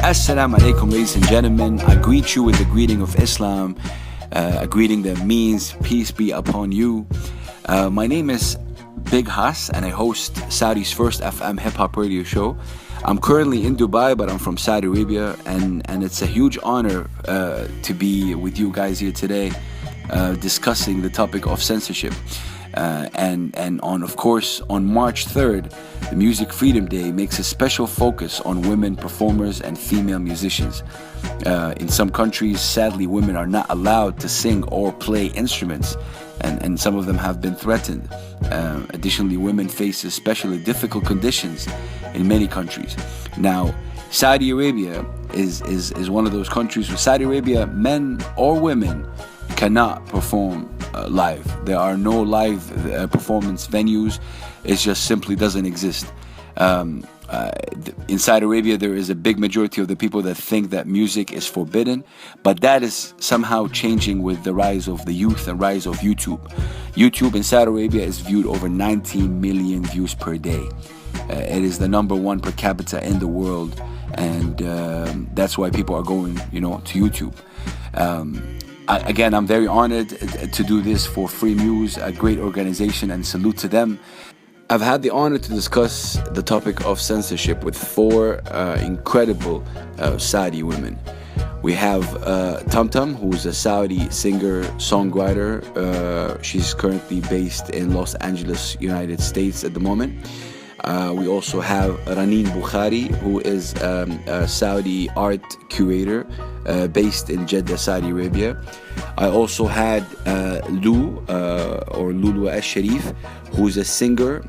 Assalamu alaikum, ladies and gentlemen. I greet you with the greeting of Islam, a greeting that means peace be upon you. My name is Big Hass, and I host Saudi's first FM hip hop radio show. I'm currently in Dubai, but I'm from Saudi Arabia, and it's a huge honor to be with you guys here today, discussing the topic of censorship. And of course, on March 3rd, the Music Freedom Day makes a special focus on women performers and female musicians. In some countries, sadly, women are not allowed to sing or play instruments, and some of them have been threatened. Additionally, women face especially difficult conditions in many countries. Now, Saudi Arabia is one of those countries. With Saudi Arabia, men or women cannot perform live. There are no live performance venues. It just simply doesn't exist. In Saudi Arabia, there is a big majority of the people that think that music is forbidden, but that is somehow changing with the rise of the youth and rise of YouTube. YouTube in Saudi Arabia is viewed over 19 million views per day. It is the number one per capita in the world, and that's why people are going, to YouTube. Again, I'm very honored to do this for Freemuse, a great organization, and salute to them. I've had the honor to discuss the topic of censorship with four incredible Saudi women. We have Tamtam, who's a Saudi singer, songwriter. She's currently based in Los Angeles, United States at the moment. We also have Raneen Bukhari, who is a Saudi art curator based in Jeddah, Saudi Arabia. I also had Lou, or Lulu Al-Sharif, who's a singer,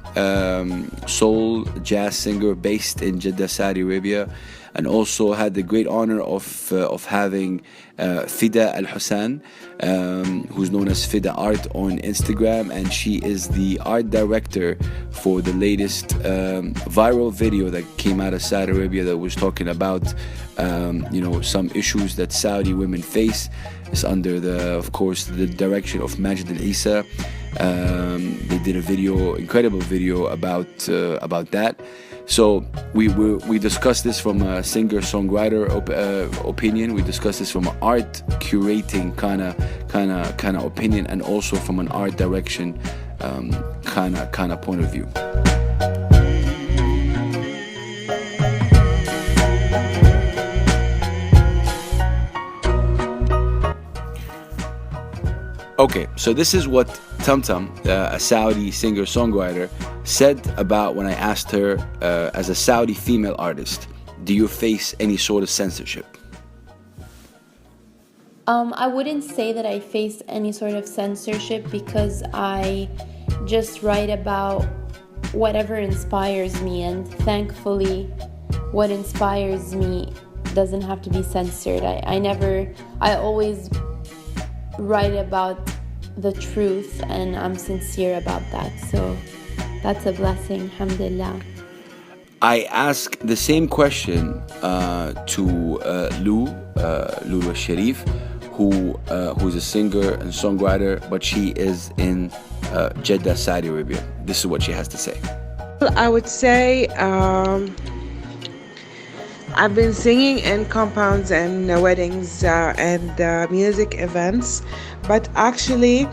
soul jazz singer based in Jeddah, Saudi Arabia. And also had the great honor of having Fida Al-Hussan, who's known as Fida Art on Instagram, and she is the art director for the latest viral video that came out of Saudi Arabia that was talking about some issues that Saudi women face. It's under of course the direction of Majid Al-Isa. They did a incredible video about that. So we discussed this from a singer-songwriter opinion. We discussed this from an art curating kind of opinion, and also from an art direction kind of point of view. Okay, so this is what Tamtam, a Saudi singer-songwriter, said about when I asked her, as a Saudi female artist, do you face any sort of censorship? I wouldn't say that I face any sort of censorship, because I just write about whatever inspires me, and thankfully what inspires me doesn't have to be censored. I always write about the truth, and I'm sincere about that, so that's a blessing, alhamdulillah. I asked the same question to Lulu Sharif, who's a singer and songwriter, but she is in Jeddah, Saudi Arabia. This is what she has to say. I would say I've been singing in compounds and weddings and music events, but actually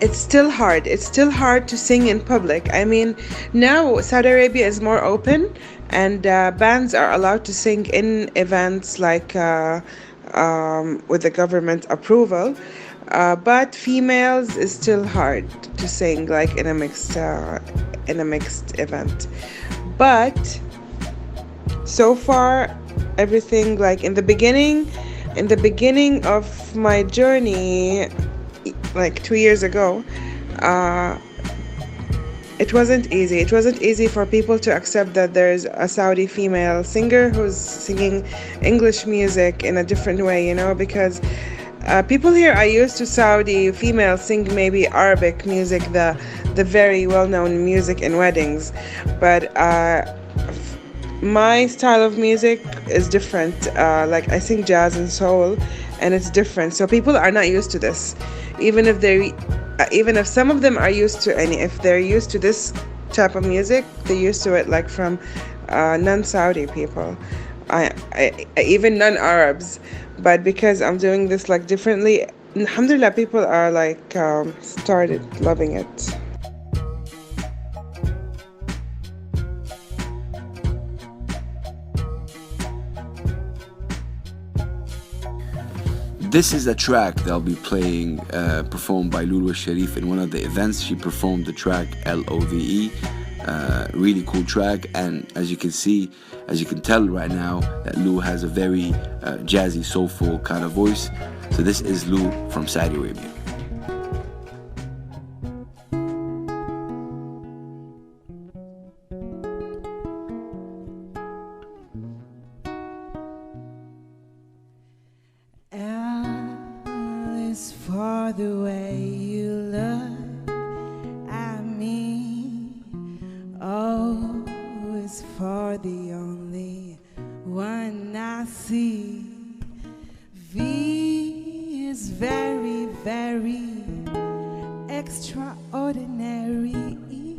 it's still hard. It's still hard to sing in public. I mean, now Saudi Arabia is more open, and bands are allowed to sing in events like with the government approval, but females is still hard to sing like in a mixed event. But so far, everything, like in the beginning of my journey, like 2 years ago, it wasn't easy. It wasn't easy for people to accept that there's a Saudi female singer who's singing English music in a different way, because people here are used to Saudi females sing maybe Arabic music, the very well-known music in weddings, but my style of music is different. Like I sing jazz and soul, and it's different, so people are not used to this. Even if they even if some of them are used to, and if they're used to this type of music, they're used to it like from non-Saudi people, even non-Arabs. But because I'm doing this like differently, alhamdulillah, people are like started loving it. This is a track that I'll be playing, performed by Lulu Sharif in one of the events. She performed the track Love. Really cool track, and as you can see, as you can tell right now, that Lou has a very jazzy, soulful kind of voice. So this is Lou from Saudi Arabia. L is for the way you look at me. O is for the only one I see. V is very, very extraordinary. E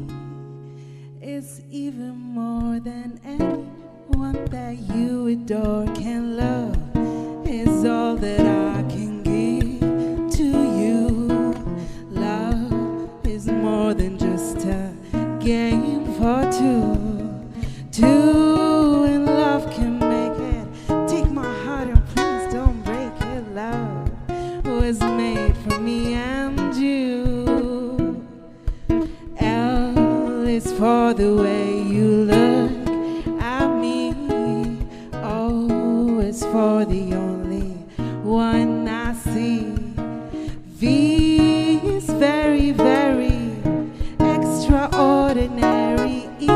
is even more than anyone that you adore can love. Is all that I can give to you. Love is more than just a game for two. Two in love can make it. Take my heart and please don't break it. Love was made for me and you. L is for the way you look at me. O is for the only one I see. V is very, very extraordinary. E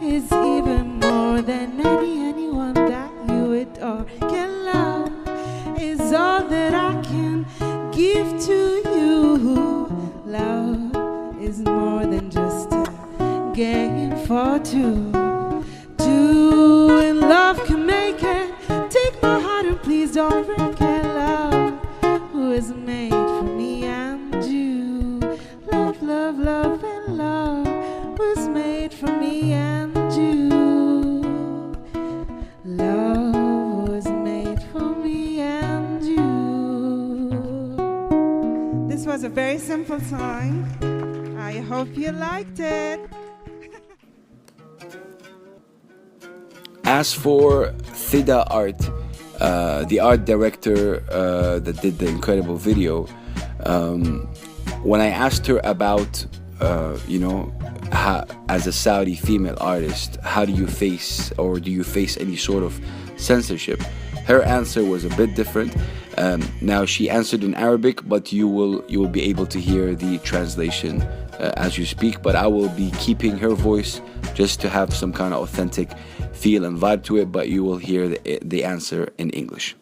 is even more than anyone that you adore can love. Is all that I can give to you. Love is more than just a game for two. Two in love can make it. Take my heart and please don't break it. Love was made for me and you. Love, love, love, and love was made for me and you. Love was made for me and you. This was a very simple song. I hope you liked it. As for Thida Art, the art director that did the incredible video, when I asked her about, how, as a Saudi female artist, how do you face, or do you face any sort of censorship? Her answer was a bit different. Now she answered in Arabic, but you will be able to hear the translation as you speak. But I will be keeping her voice just to have some kind of authentic feel and vibe to it. But you will hear the answer in English.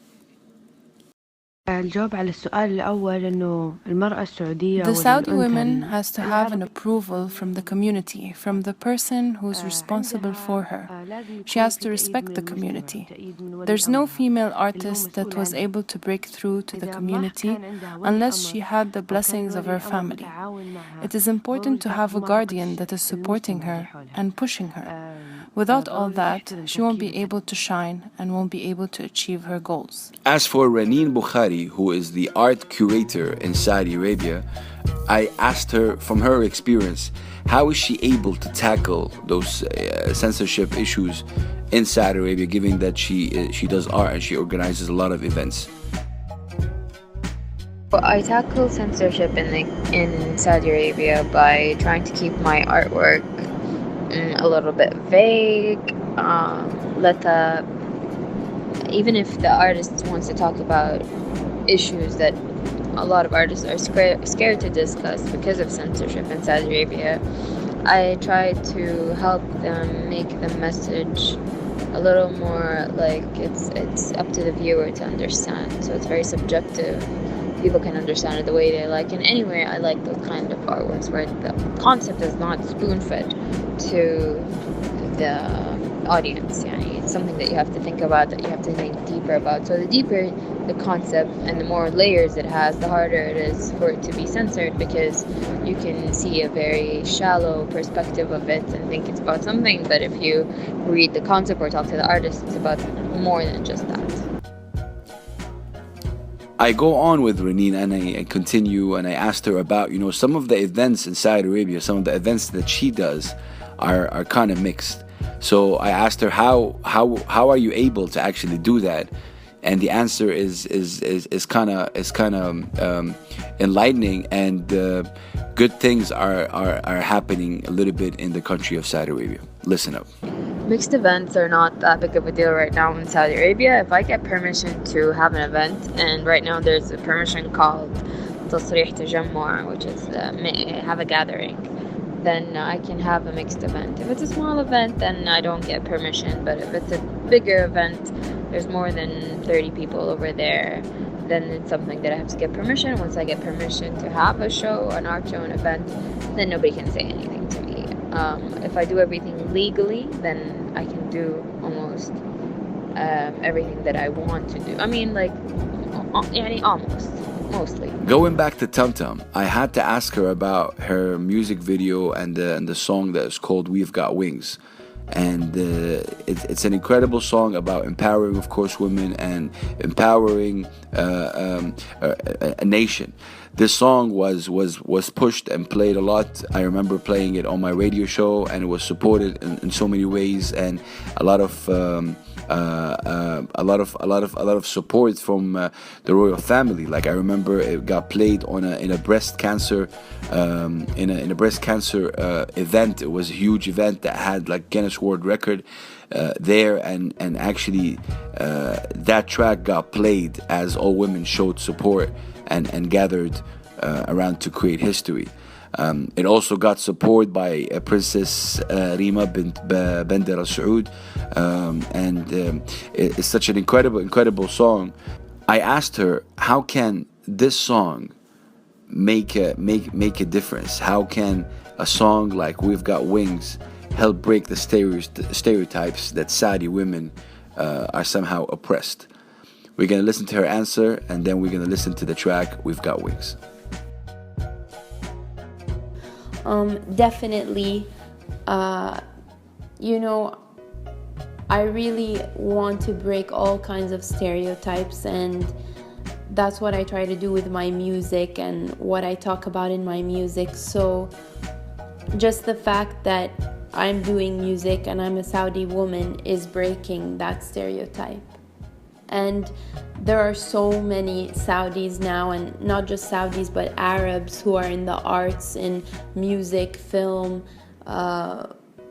الجواب على السؤال الأول إنه المرأة السعودية The Saudi woman والأنثى has to have an approval from the community, from the person who's responsible for her. She has to respect the community. There's no female artist that was able to break through to the community unless she had the blessings of her family. It is important to have a guardian that is supporting her and pushing her. Without all that, she won't be able to shine and won't be able to achieve her goals. As for Raneen Bukhari, who is the art curator in Saudi Arabia, I asked her, from her experience, how is she able to tackle those censorship issues in Saudi Arabia, given that she does art and she organizes a lot of events. Well, I tackle censorship in Saudi Arabia by trying to keep my artwork a little bit vague. Even if the artist wants to talk about issues that a lot of artists are scared to discuss because of censorship in Saudi Arabia, I try to help them make the message a little more like it's up to the viewer to understand. So it's very subjective. People can understand it the way they like. And anyway, I like those kind of artworks where the concept is not spoon-fed to the audience. يعني it's something that you have to think about, that you have to think deeper about. So the deeper the concept and the more layers it has, the harder it is for it to be censored, because you can see a very shallow perspective of it and think it's about something, but if you read the concept or talk to the artist, it's about more than just that. I go on with Reneen and I continue, and I asked her about, some of the events in Saudi Arabia, some of the events that she does are kind of mixed. So I asked her, how are you able to actually do that? And the answer is kind of enlightening, and good things are happening a little bit in the country of Saudi Arabia. Listen up. Mixed events are not that big of a deal right now in Saudi Arabia. If I get permission to have an event, and right now there's a permission called تصريح تجمع, which is have a gathering, then I can have a mixed event. If it's a small event, then I don't get permission. But if it's a bigger event, there's more than 30 people over there, then it's something that I have to get permission. Once I get permission to have a show, an art show, an event, then nobody can say anything to me. If I do everything legally, then I can do almost everything that I want to do. I mean, like, almost. Mostly. Going back to Tum Tum, I had to ask her about her music video and the song that is called We've Got Wings. And it's an incredible song about empowering, of course, women and empowering a nation. This song was pushed and played a lot. I remember playing it on my radio show, and it was supported in so many ways, and a lot of support from the royal family. Like, I remember it got played in a breast cancer in a breast cancer event. It was a huge event that had like Guinness World Record there, and actually that track got played as all women showed support and gathered around to create history. It also got support by Princess Rima bint Bandar Al Saud, and it's such an incredible song. I asked her, how can this song make a difference? How can a song like We've Got Wings help break the stereotypes that Saudi women are somehow oppressed? We're going to listen to her answer, and then we're going to listen to the track We've Got Wings. Definitely, I really want to break all kinds of stereotypes, and that's what I try to do with my music and what I talk about in my music. So just the fact that I'm doing music and I'm a Saudi woman is breaking that stereotype. And there are so many Saudis now, and not just Saudis but Arabs, who are in the arts, in music, film,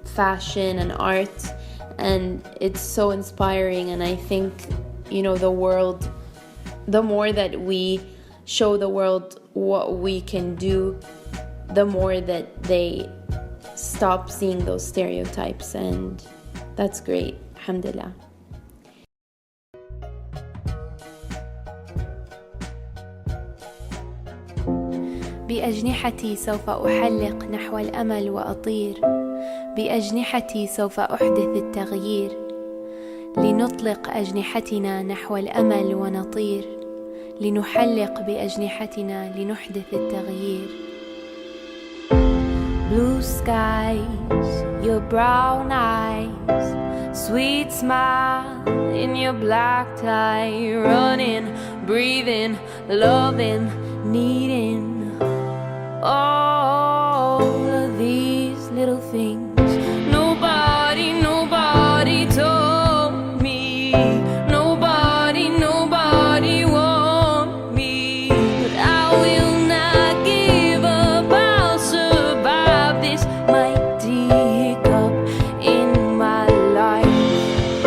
fashion and art, and it's so inspiring. And I think, the world, the more that we show the world what we can do, the more that they stop seeing those stereotypes, and that's great. Alhamdulillah. بأجنحتي سوف أحلق نحو الأمل وأطير، بأجنحتي سوف أحدث التغيير، لنطلق أجنحتنا نحو الأمل ونطير، لنحلق بأجنحتنا لنحدث التغيير. Blue skies, your brown eyes, sweet smile in your black tie, running, breathing, loving, needing all of these little things. Nobody told me, nobody warned me, but I will not give up. I'll survive this mighty hiccup in my life.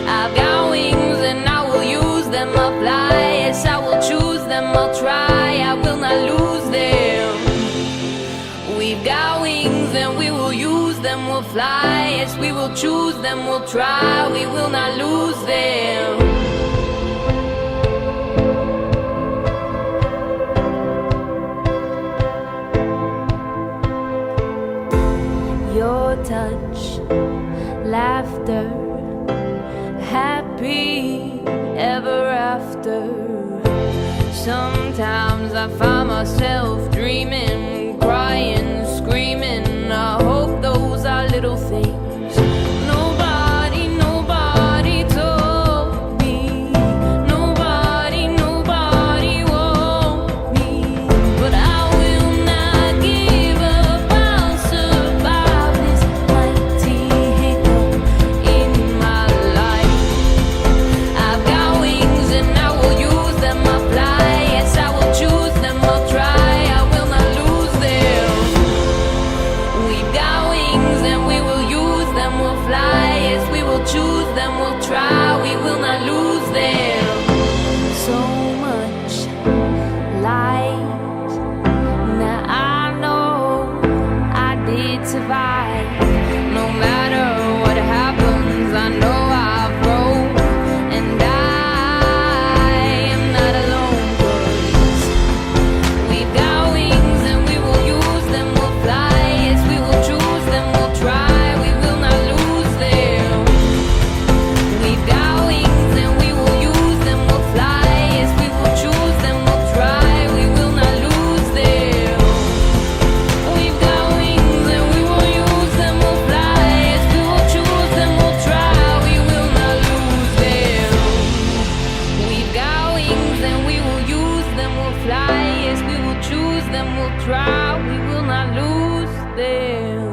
I've got wings and I will use them. I'll fly, yes, I will choose them. I'll try, I will not lose them. We've got wings and we will use them. We'll fly, yes, we will choose them. We'll try, we will not lose them. Your touch, laughter, happy ever after. Sometimes I find myself dreaming, crying, screaming. I hope those are little things. Nobody told me. Nobody warned me. But I will not give up. I'll survive this mighty hiccup in my life. I've got wings and I will use them. I'll fly. Yes, I will choose them. I'll try. I will not lose them. We've got wings and we will use them. We'll fly. Yes, we will choose them. We'll try. We will not lose them. So much light. Now I know I did survive. No matter what happens, I know I've grown. And I am not alone. 'Cause we've got wings and we will use them. We'll fly. Yes, we will choose them. We'll try. We will not lose them. We've got wings and we will use them. We'll fly. Yes, we will choose them. We'll try. We will not lose them. We've got wings and we will use them. We'll fly. Yes, we will choose them. We'll try. We will not lose them. We've got wings and we will use them. We'll fly. Yes, we will choose them. We'll try. We will not lose them.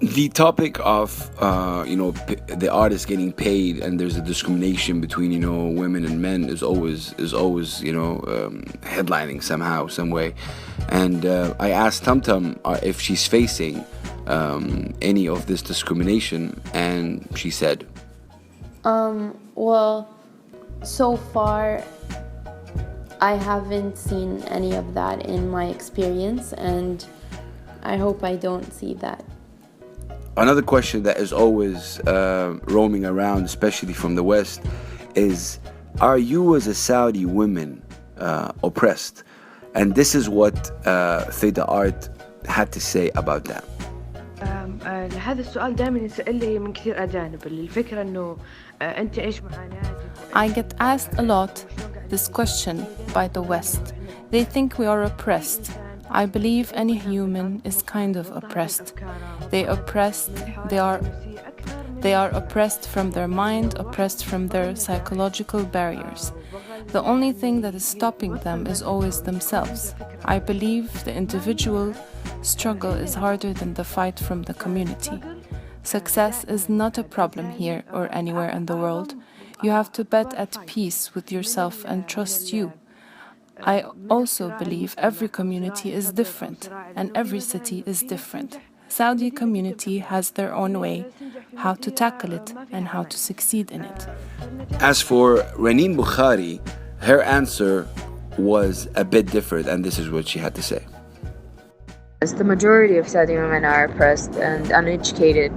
The topic of the artist getting paid and there's a discrimination between women and men is always headlining somehow, some way. And I asked Tamtam if she's facing any of this discrimination, and she said, Well, so far I haven't seen any of that in my experience, and I hope I don't see that. Another question that is always roaming around, especially from the West, is, are you as a Saudi woman oppressed? And this is what Theda Art had to say about that. هذا السؤال دائما يسأل لي من كثير أجانب. الفكرة إنه أنت إيش معاناتك. I get asked a lot this question by the West. They think we are oppressed. I believe any human is kind of oppressed. They are oppressed from their mind, oppressed from their psychological barriers. The only thing that is stopping them is always themselves. I believe the individual struggle is harder than the fight from the community. Success is not a problem here or anywhere in the world. You have to bet at peace with yourself and trust you. I also believe every community is different and every city is different. Saudi community has their own way how to tackle it and how to succeed in it. As for Reneen Bukhari, her answer was a bit different, and this is what she had to say. The majority of Saudi women are oppressed and uneducated,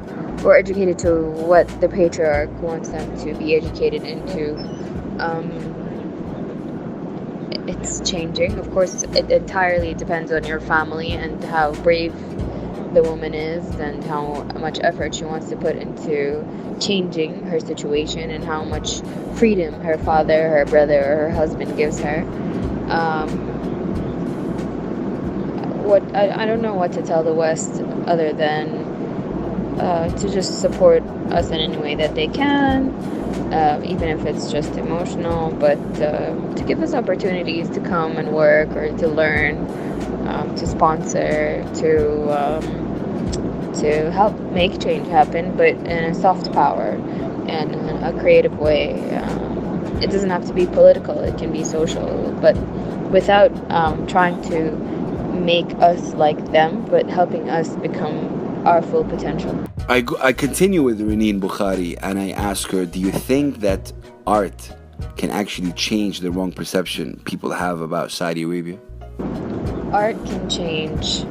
or educated to what the patriarch wants them to be educated into. It's changing. Of course, it entirely depends on your family and how brave the woman is and how much effort she wants to put into changing her situation and how much freedom her father, her brother, or her husband gives her. I don't know what to tell the West other than to just support us in any way that they can, even if it's just emotional, but to give us opportunities to come and work or to learn, to sponsor, to help make change happen, but in a soft power and in a creative way. It doesn't have to be political, it can be social, but without trying to make us like them, but helping us become our full potential. I continue with Reneen Bukhari and I ask her, do you think that art can actually change the wrong perception people have about Saudi Arabia? Art can change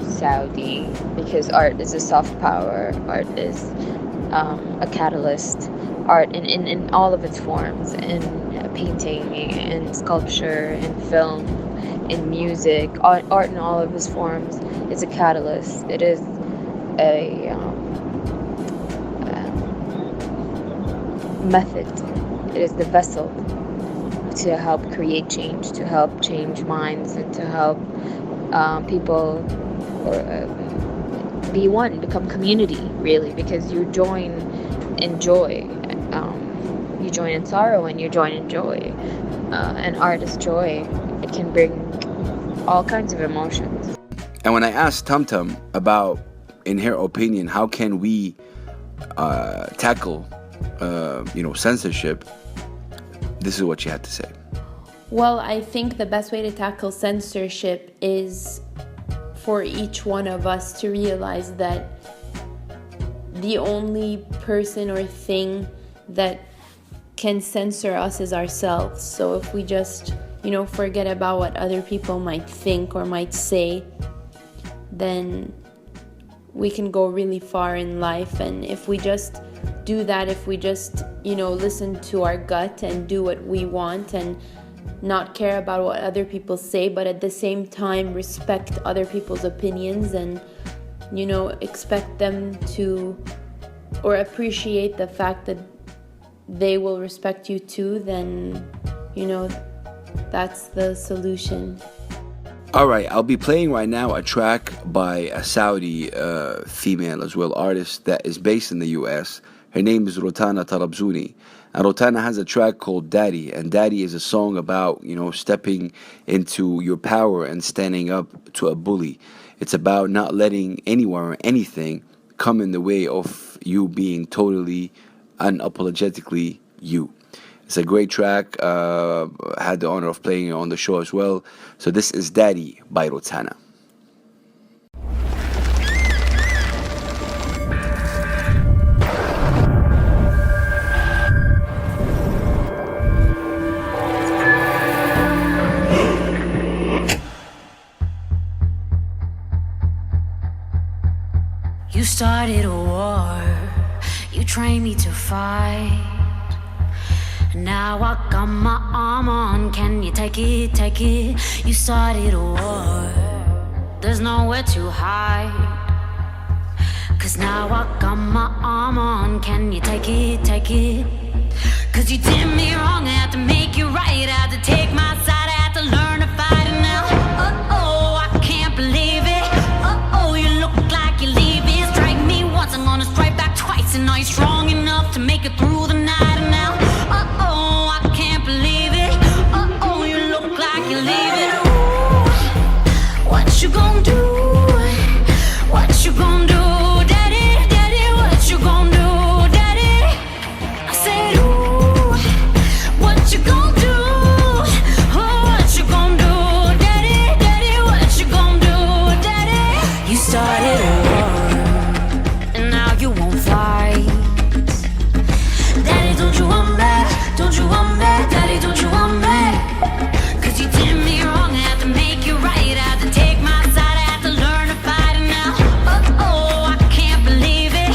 Saudi because art is a soft power, art is a catalyst, art in all of its forms, and painting, in sculpture, in film, in music, art in all of its forms is a catalyst. It is a method. It is the vessel to help create change, to help change minds, and to help people be one, become community, really, because you join in joy. You join in sorrow and you join in joy. And art is joy. It can bring all kinds of emotions. And when I asked Tumtum about, in her opinion, how can we tackle censorship, this is what she had to say. Well, I think the best way to tackle censorship is for each one of us to realize that the only person or thing that can censor us is ourselves. So if we just, forget about what other people might think or might say, then we can go really far in life. And if we just do that, if we just, listen to our gut and do what we want and not care about what other people say, but at the same time respect other people's opinions and, expect them to, or appreciate the fact that they will respect you too, then, that's the solution. Alright, I'll be playing right now a track by a Saudi female as well artist that is based in the US. Her name is Rotana Tarabzuni. And Rotana has a track called Daddy. And Daddy is a song about, stepping into your power and standing up to a bully. It's about not letting anyone or anything come in the way of you being totally, unapologetically you. It's a great track. I had the honor of playing it on the show as well. So this is Daddy by Rotana. You started a war, you trained me to fight. Now I got my arm on, can you take it, take it? You started a war, there's nowhere to hide. Cause now I got my arm on, can you take it, take it? Cause you did me wrong, I had to make you right. I had to take my side, I had to learn to fight. And now, I can't believe it. You look like you're leaving. Strike me once, I'm gonna strike back twice. And are you strong enough to make it through the night? And now, I can't believe it. You look like you're leaving. What you gonna do? What you gonna do, Daddy? Daddy, what you gonna do, Daddy? I said, ooh, what you gonna do? What you gonna do, Daddy? Daddy, what you gonna do, Daddy? You started a war, and now you won't fight. Daddy, don't you want me? Don't you want me? Daddy, don't you want me? Cause you did me wrong, I had to make you right. I had to take my side, I had to learn to fight. And now, I can't believe it.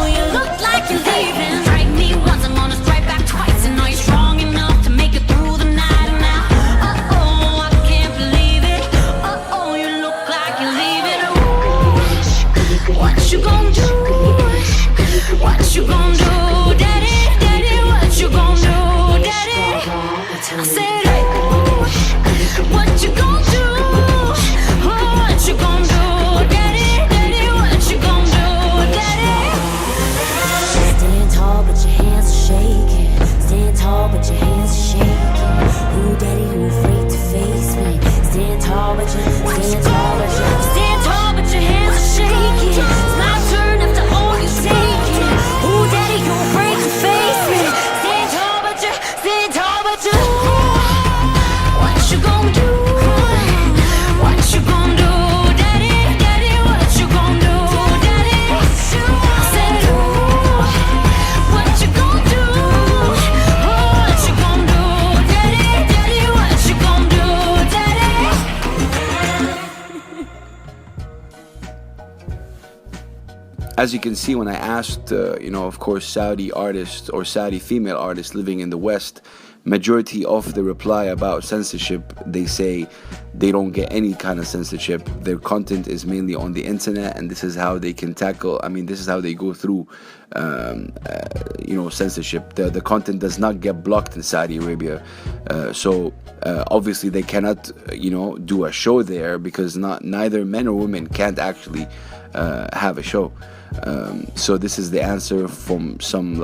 You look like you're leaving. Strike me once, I'm gonna strike back twice. And are you strong enough to make it through the night? And now, I can't believe it. You look like you're leaving. What you gonna do? What you gonna do, Daddy? Daddy, what you gonna do, Daddy? I said, what you gonna do? What you gonna do, Daddy? Daddy, what you gonna do, Daddy? Stand tall, but your hands are shaking. Stand tall, but your hands are shaking. Who, Daddy, who afraid to face me? Stand tall, but your hands are shaking. It's my turn after all you taking. Who, Daddy, you afraid to face me? Stand tall, but you. What you gonna do? What you gonna do, Daddy? Daddy, what you gonna do, Daddy? I said, what you gonna do? What you gonna do, Daddy? Daddy, what you gonna do, Daddy? As you can see, when I asked, of course, Saudi artists or Saudi female artists living in the West, majority of the reply about censorship, they say they don't get any kind of censorship. Their content is mainly on the internet, and this is how they can tackle, this is how they go through censorship. The content does not get blocked in Saudi Arabia, so obviously they cannot do a show there, because neither men or women can't actually have a show. So this is the answer from some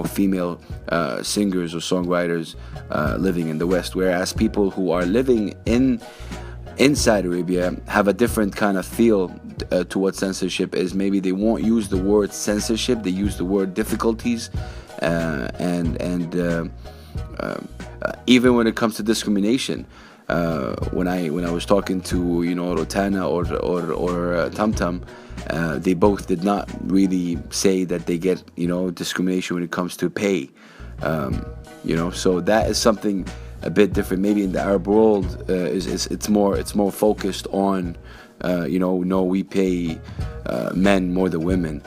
female singers or songwriters living in the West, whereas people who are living in Saudi Arabia have a different kind of feel to what censorship is. Maybe they won't use the word censorship, they use the word difficulties, and even when it comes to discrimination. When I was talking to Rotana or Tamtam, they both did not really say that they get discrimination when it comes to pay. So that is something a bit different. Maybe in the Arab world, it's more focused on we pay men more than women.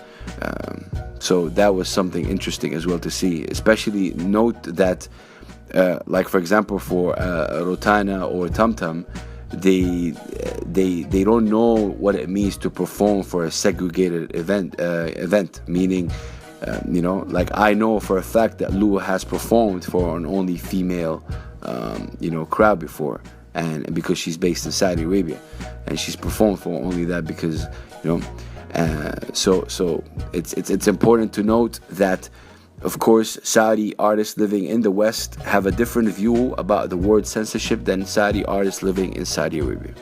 So that was something interesting as well to see. Especially note that for example, for Rotana or Tamtam, they don't know what it means to perform for a segregated event, meaning I know for a fact that Lou has performed for an only female crowd before, and because she's based in Saudi Arabia, and she's performed for only that because so it's important to note that, of course, Saudi artists living in the West have a different view about the word censorship than Saudi artists living in Saudi Arabia.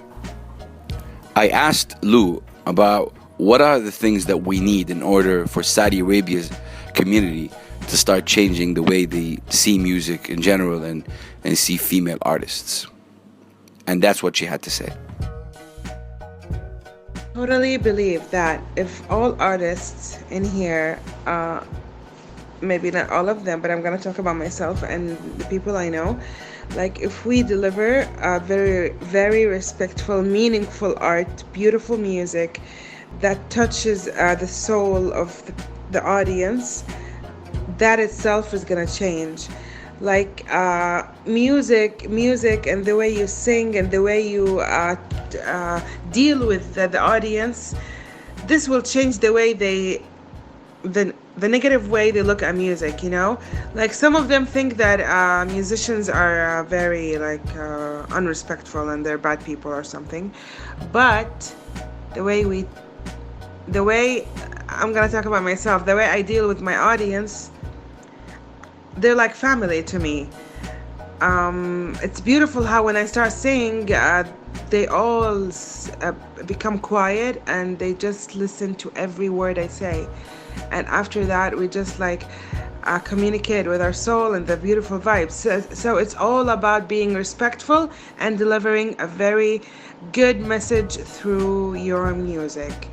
I asked Lou about what are the things that we need in order for Saudi Arabia's community to start changing the way they see music in general and see female artists. And that's what she had to say. Totally believe that if all artists in here, maybe not all of them, but I'm going to talk about myself and the people I know. If we deliver very, very respectful, meaningful art, beautiful music that touches the soul of the audience, that itself is going to change. Music and the way you sing and the way you deal with the audience, this will change the way the negative way they look at music, some of them think that musicians are very unrespectful and they're bad people or something, but the way I'm gonna talk about myself, the way I deal with my audience, they're like family to me. It's beautiful how when I start singing, they all become quiet and they just listen to every word I say. And after that, we just communicate with our soul and the beautiful vibes. So it's all about being respectful and delivering a very good message through your music.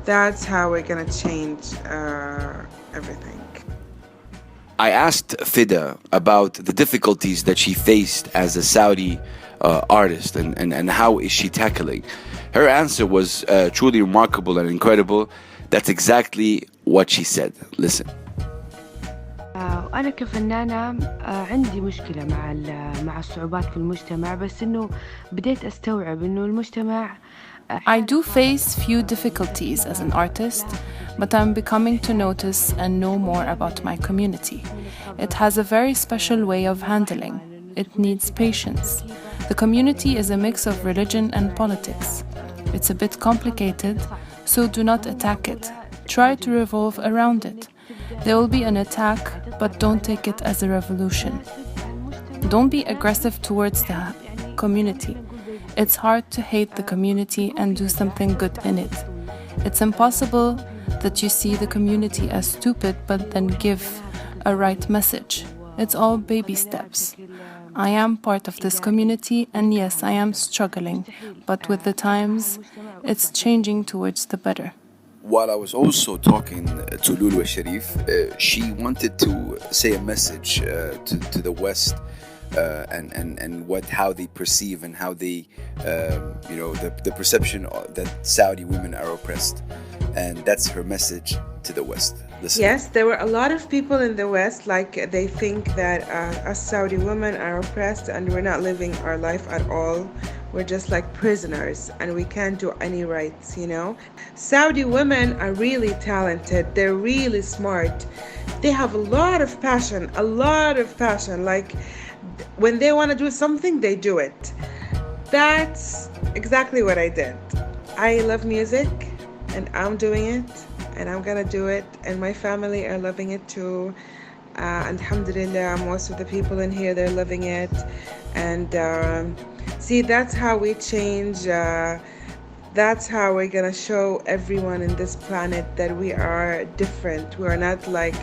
That's how we're gonna change everything. I asked Fida about the difficulties that she faced as a Saudi artist and how is she tackling. Her answer was truly remarkable and incredible. That's exactly what she said. Listen. أنا كفنانة عندي مشكلة مع الصعوبات في المجتمع، بس إنه بديت أستوعب إنه المجتمع. I do face few difficulties as an artist, but I'm becoming to notice and know more about my community. It has a very special way of handling. It needs patience. The community is a mix of religion and politics. It's a bit complicated, so do not attack it. Try to revolve around it. There will be an attack, but don't take it as a revolution. Don't be aggressive towards the community. It's hard to hate the community and do something good in it. It's impossible that you see the community as stupid but then give a right message. It's all baby steps. I am part of this community, and yes, I am struggling, but with the times, it's changing towards the better. While I was also talking to Lulu Sharif, she wanted to say a message to the West and how they perceive and how they the perception that Saudi women are oppressed, and that's her message to the West. Listen. Yes, there were a lot of people in the West, like they think that us Saudi women are oppressed and we're not living our life at all. We're just like prisoners and we can't do any rights, you know. Saudi women are really talented. They're really smart. They have a lot of passion, Like when they want to do something, they do it. That's exactly what I did. I love music and I'm doing it. And I'm gonna do it, and my family are loving it too. Alhamdulillah, most of the people in here, they're loving it. And see, that's how we change. That's how we're gonna show everyone in this planet that we are different. We are not like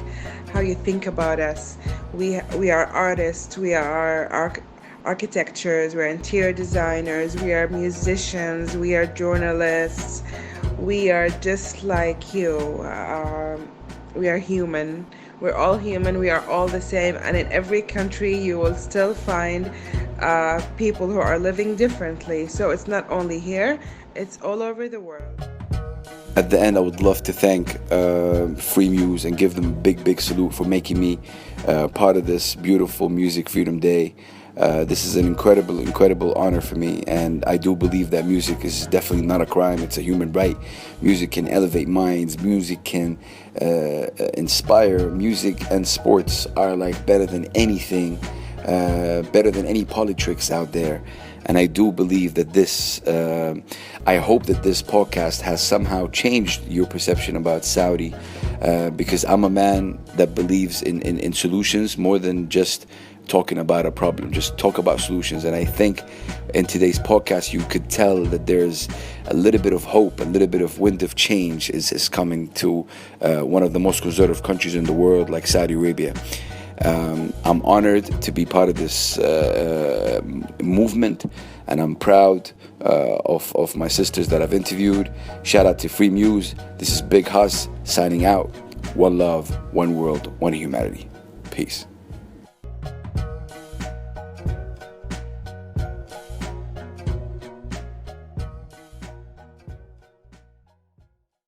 how you think about us. We are artists. We are architects. We're interior designers. We are musicians. We are journalists. We are just like you. We are human. We're all human. We are all the same. And in every country, you will still find people who are living differently. So it's not only here, it's all over the world. At the end, I would love to thank Freemuse and give them a big salute for making me part of this beautiful Music Freedom Day. This is an incredible honor for me, and I do believe that music is definitely not a crime. It's a human right. Music can elevate minds. Music can inspire. Music and sports are like better than anything, better than any politics out there. And I do believe that this, I hope that this podcast has somehow changed your perception about Saudi, because I'm a man that believes in solutions more than just talking about a problem. Just talk about solutions. And I think in today's podcast, you could tell that there's a little bit of hope, a little bit of wind of change is coming to one of the most conservative countries in the world, like Saudi Arabia. I'm honored to be part of this movement, and I'm proud of my sisters that I've interviewed. Shout out to Freemuse. This is Big Hus signing out. One love, one world, one humanity. Peace.